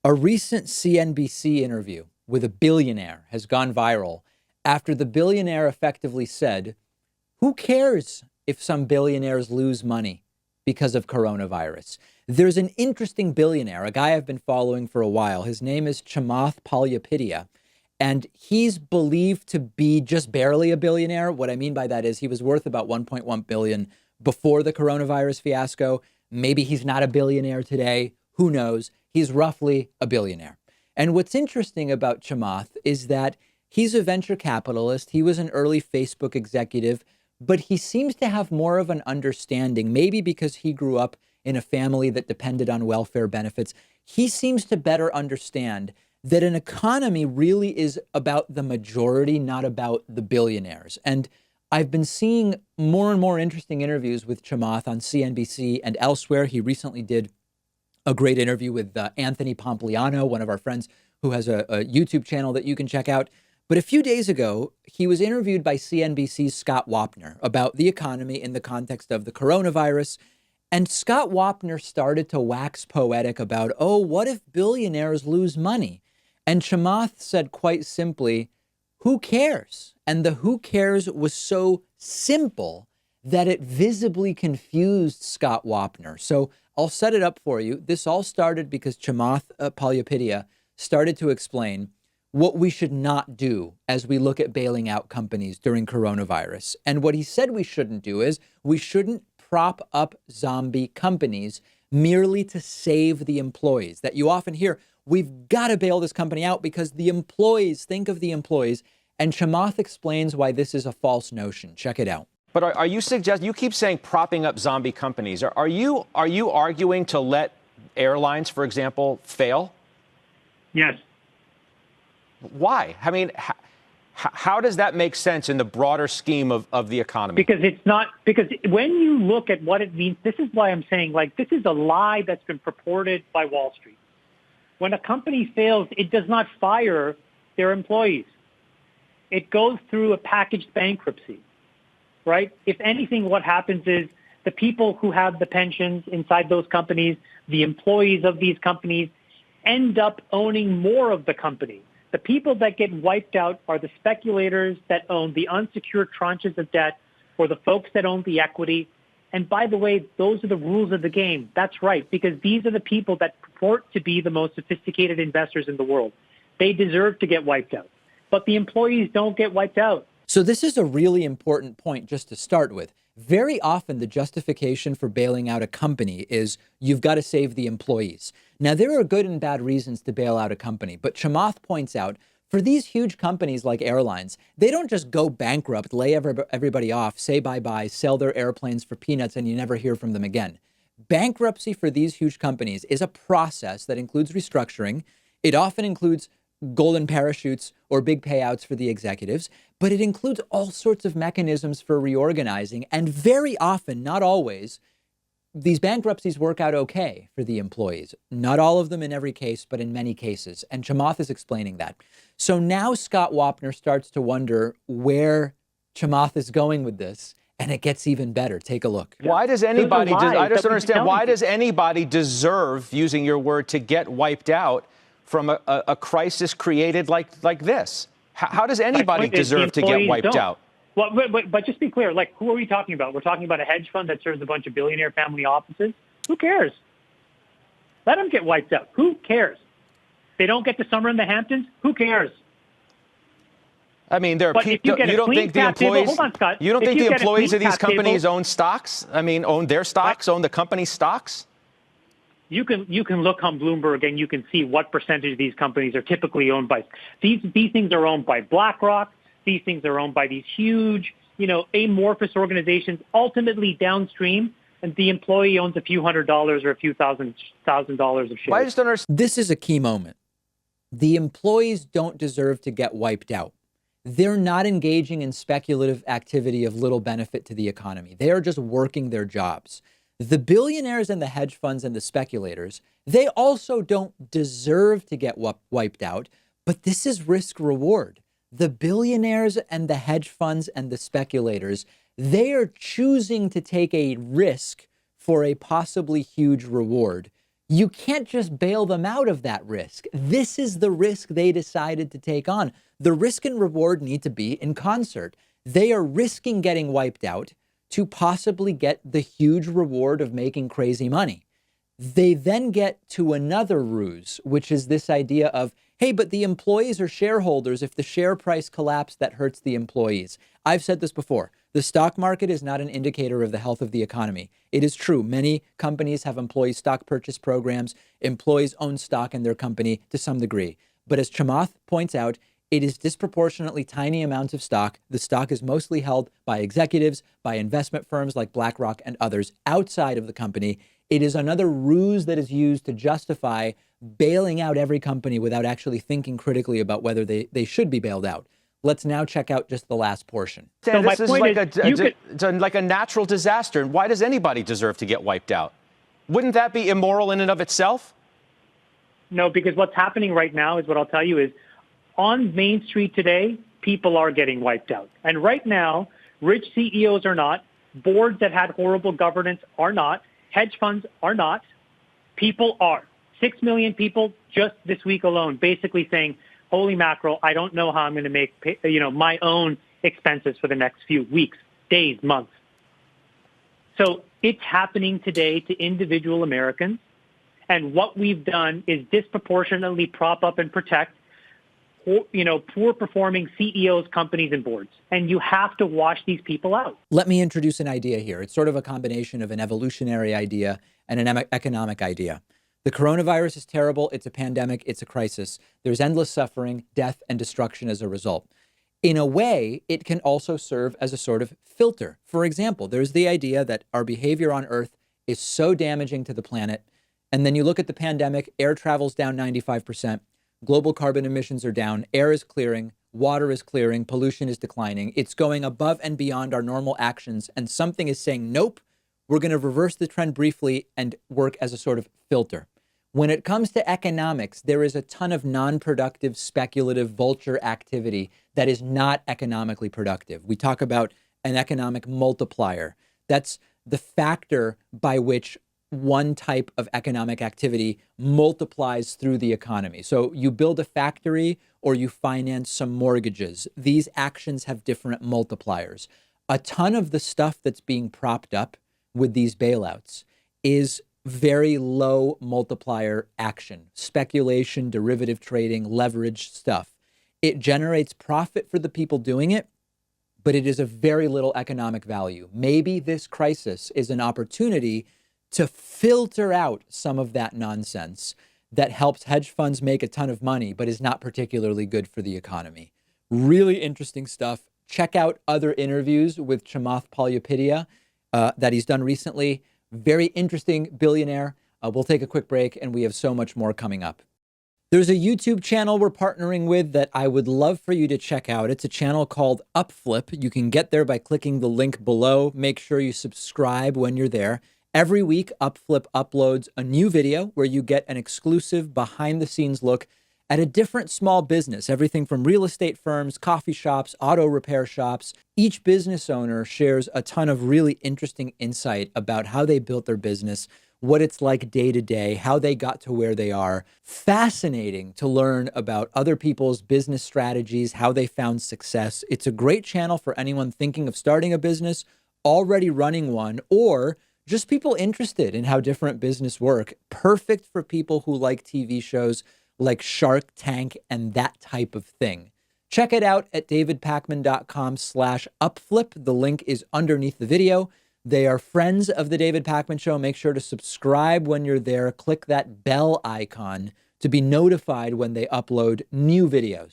A recent CNBC interview with a billionaire has gone viral after the billionaire effectively said, who cares if some billionaires lose money because of coronavirus? There's an interesting billionaire, a guy I've been following for a while. His name is Chamath Palihapitiya, and he's believed to be just barely a billionaire. What I mean by that is he was worth about 1.1 billion before the coronavirus fiasco. Maybe he's not a billionaire today. Who knows? He's roughly a billionaire. And what's interesting about Chamath is that he's a venture capitalist. He was an early Facebook executive, but he seems to have more of an understanding, maybe because he grew up in a family that depended on welfare benefits. He seems to better understand that an economy really is about the majority, not about the billionaires. And I've been seeing more and more interesting interviews with Chamath on CNBC and elsewhere. He recently did a great interview with Anthony Pompliano, one of our friends who has a YouTube channel that you can check out. But a few days ago, he was interviewed by CNBC's Scott Wapner about the economy in the context of the coronavirus. And Scott Wapner started to wax poetic about, oh, what if billionaires lose money? And Chamath said quite simply, who cares? And the who cares was so simple that it visibly confused Scott Wapner. So I'll set it up for you. This all started because Chamath Palihapitiya started to explain what we should not do as we look at bailing out companies during coronavirus. And what he said we shouldn't do is we shouldn't prop up zombie companies merely to save the employees. That you often hear, we've got to bail this company out because the employees, think of the employees. And Chamath explains why this is a false notion. Check it out. But are you suggesting, you keep saying propping up zombie companies. Are you arguing to let airlines, for example, fail? Yes. Why? I mean, how does that make sense in the broader scheme of the economy? Because when you look at what it means, this is why I'm saying, this is a lie that's been purported by Wall Street. When a company fails, it does not fire their employees. It goes through a packaged bankruptcy. Right? If anything, what happens is the people who have the pensions inside those companies, the employees of these companies, end up owning more of the company. The people that get wiped out are the speculators that own the unsecured tranches of debt or the folks that own the equity. And by the way, those are the rules of the game. That's right, because these are the people that purport to be the most sophisticated investors in the world. They deserve to get wiped out. But the employees don't get wiped out. So this is a really important point just to start with. Very often the justification for bailing out a company is you've got to save the employees. Now, there are good and bad reasons to bail out a company, but Chamath points out for these huge companies like airlines, they don't just go bankrupt, lay everybody off, say bye-bye, sell their airplanes for peanuts, and you never hear from them again. Bankruptcy for these huge companies is a process that includes restructuring. It often includes golden parachutes or big payouts for the executives, but it includes all sorts of mechanisms for reorganizing. And very often, not always, these bankruptcies work out okay for the employees. Not all of them in every case, but in many cases. And Chamath is explaining that. So now Scott Wapner starts to wonder where Chamath is going with this. And it gets even better. Take a look. Why does anybody, I just don't understand, why does anybody deserve, using your word, to get wiped out from a crisis created like this? How does anybody deserve to get wiped out? Well, but just be clear, who are we talking about? We're talking about a hedge fund that serves a bunch of billionaire family offices. Who cares? Let them get wiped out. Who cares? They don't get to summer in the Hamptons. Who cares? I mean, there are people. You don't think the employees? Hold on, Scott. You don't think the employees of these companies own stocks? I mean, own their stocks, own the company's stocks? You can look on Bloomberg and you can see what percentage of these companies are typically owned by. These things are owned by BlackRock. These things are owned by these huge, amorphous organizations. Ultimately, downstream, and the employee owns a few $100s or a few thousand dollars of shares. I just don't understand. This is a key moment. The employees don't deserve to get wiped out. They're not engaging in speculative activity of little benefit to the economy. They are just working their jobs. The billionaires and the hedge funds and the speculators, they also don't deserve to get wiped out, but this is risk reward. The billionaires and the hedge funds and the speculators, they are choosing to take a risk for a possibly huge reward. You can't just bail them out of that risk. This is the risk they decided to take on. The risk and reward need to be in concert. They are risking getting wiped out to possibly get the huge reward of making crazy money. They then get to another ruse, which is this idea of, hey, but the employees are shareholders. If the share price collapses, that hurts the employees. I've said this before. The stock market is not an indicator of the health of the economy. It is true. Many companies have employee stock purchase programs. Employees own stock in their company to some degree. But as Chamath points out, it is disproportionately tiny amounts of stock. The stock is mostly held by executives, by investment firms like BlackRock and others outside of the company. It is another ruse that is used to justify bailing out every company without actually thinking critically about whether they should be bailed out. Let's now check out just the last portion. So this is like a natural disaster. And why does anybody deserve to get wiped out? Wouldn't that be immoral in and of itself? No, because what's happening right now is what I'll tell you is on Main Street today, people are getting wiped out. And right now, rich CEOs are not. Boards that had horrible governance are not. Hedge funds are not. People are. 6 million people just this week alone basically saying, holy mackerel, I don't know how I'm going to make my own expenses for the next few weeks, days, months. So it's happening today to individual Americans. And what we've done is disproportionately prop up and protect poor performing CEOs, companies, and boards. And you have to wash these people out. Let me introduce an idea here. It's sort of a combination of an evolutionary idea and an economic idea. The coronavirus is terrible. It's a pandemic. It's a crisis. There's endless suffering, death, and destruction as a result. In a way, it can also serve as a sort of filter. For example, there's the idea that our behavior on Earth is so damaging to the planet. And then you look at the pandemic, air travel's down 95%. Global carbon emissions are down, air is clearing, water is clearing, pollution is declining. It's going above and beyond our normal actions. And something is saying, nope, we're going to reverse the trend briefly and work as a sort of filter. When it comes to economics, there is a ton of non-productive, speculative vulture activity that is not economically productive. We talk about an economic multiplier. That's the factor by which one type of economic activity multiplies through the economy. So you build a factory or you finance some mortgages. These actions have different multipliers. A ton of the stuff that's being propped up with these bailouts is very low multiplier action, speculation, derivative trading, leverage stuff. It generates profit for the people doing it, but it is of very little economic value. Maybe this crisis is an opportunity to filter out some of that nonsense that helps hedge funds make a ton of money, but is not particularly good for the economy. Really interesting stuff. Check out other interviews with Chamath Palihapitiya that he's done recently. Very interesting billionaire. We'll take a quick break, and we have so much more coming up. There's a YouTube channel we're partnering with that I would love for you to check out. It's a channel called UpFlip. You can get there by clicking the link below. Make sure you subscribe when you're there. Every week, UpFlip uploads a new video where you get an exclusive behind-the-scenes look at a different small business, everything from real estate firms, coffee shops, auto repair shops. Each business owner shares a ton of really interesting insight about how they built their business, what it's like day to day, how they got to where they are. Fascinating to learn about other people's business strategies, how they found success. It's a great channel for anyone thinking of starting a business, already running one, or just people interested in how different business work. Perfect for people who like TV shows like Shark Tank and that type of thing. Check it out at davidpakman.com/upflip. The link is underneath the video. They are friends of the David Pakman Show. Make sure to subscribe when you're there. Click that bell icon to be notified when they upload new videos.